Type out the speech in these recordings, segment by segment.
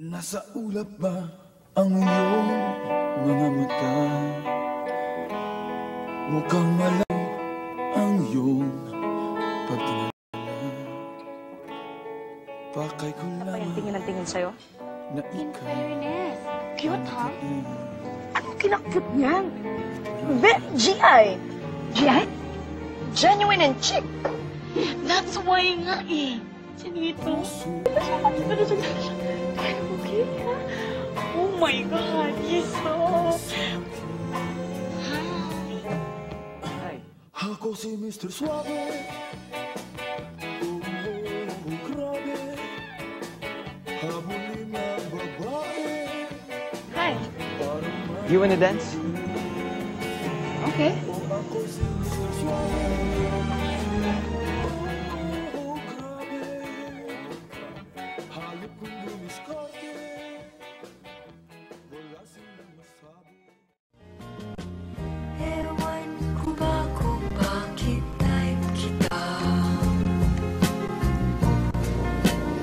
Nasa ulap ba ang iyong mga mata? Mukhang malam ang iyong pagtingala. Pakay ko lang tingin ng tingin sa'yo? Na ikaw Fairness. Cute, ha? Anong kinakpot niyan? GI. GI? Genuine and chic. That's why nga eh. Chinito. Okay, ha? Oh my God, he's so... Hi. Ako si Mr. Suave. Grabe. Habulin na babae. Hi. You wanna dance? Okay. Ako si Mr. Suave. Halip kong lumiskarte. Wala silang masabi. Ewan ko ba kung bakit type kita?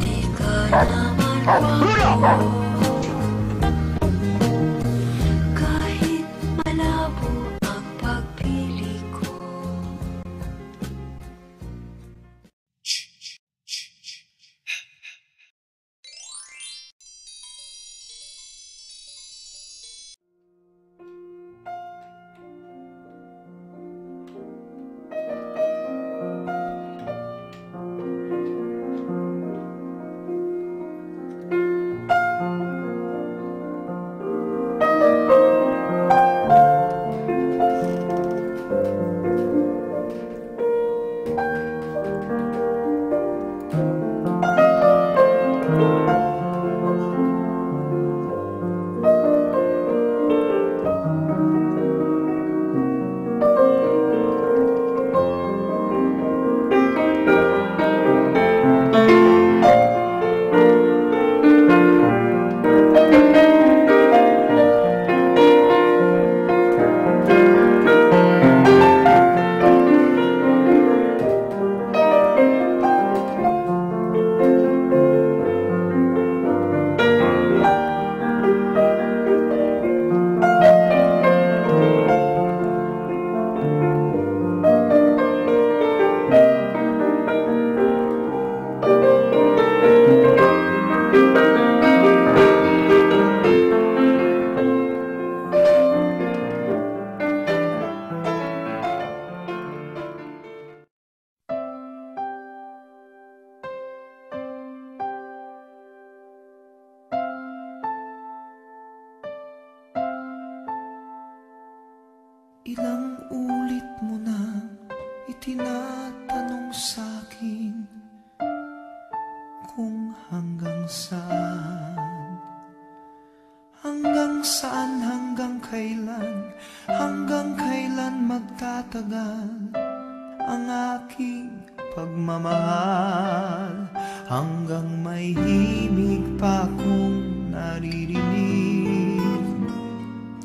Di ka naman bago. Kahit malabo ang pagpili ko. Ilang ulit mo na itinatanong sa'kin kung hanggang saan, hanggang kailan magtatagal ang aking pagmamahal, hanggang may himig pa kong naririnig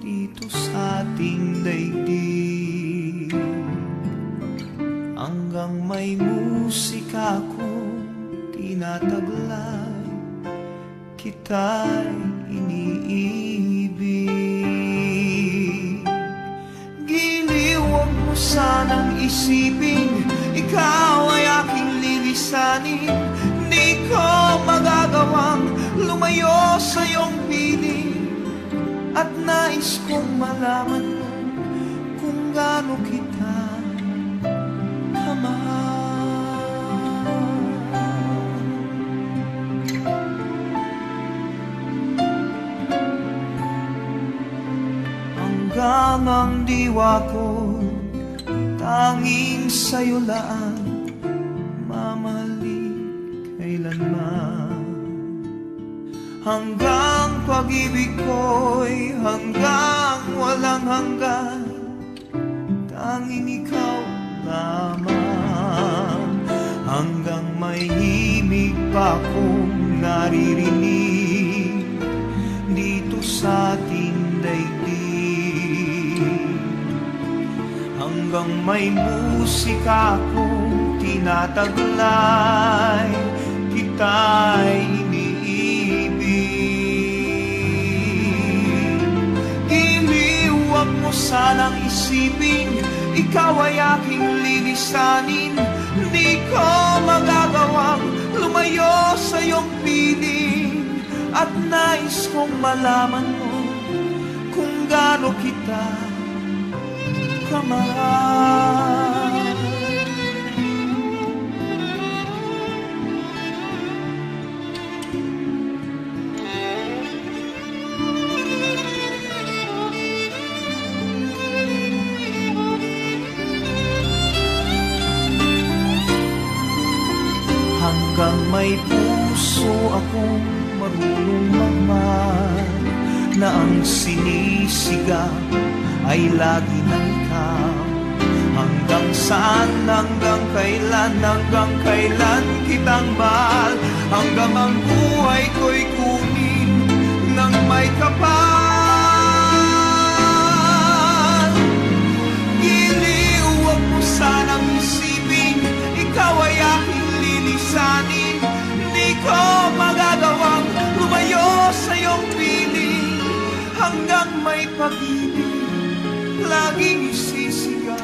dito sa ating daigdig, hanggang may musika kong tinataglay, kita'y iniibig. Giliw, huwag mo sanang isipin ikaw ay aking lilisanin. Di ko magagawang lumayo sa iyong piling, at nais kong malaman mo kung gaano kita kamahal. Hanggang ang diwa ko tanging sa'yo lang mamahalin kailanman. Hanggang pag-ibig ko'y hanggang walang hanggan, tanging ikaw lamang. Hanggang may himig pa kong naririnig dito sa ating daigdig, hanggang may musika kong tinataglay, kita'y iniibig. sanang isipin, ikaw ay aking lilisanin. Di ko magagawang lumayo sa iyong piling, at nais kong malaman mo kung gaano kita kamahal. Hanggang may puso akong marunong magmahal, na ang sinisigaw ay lagi na ikaw. Hanggang saan, hanggang kailan kitang mahal, hanggang ang buhay ko'y kunin ng may kapal. Giliw, huwag mo sanang isipin, ikaw ay aking lilisanin. Di ko magagawang lumayo sa iyong piling, hanggang may pag-ibig laging isisigaw.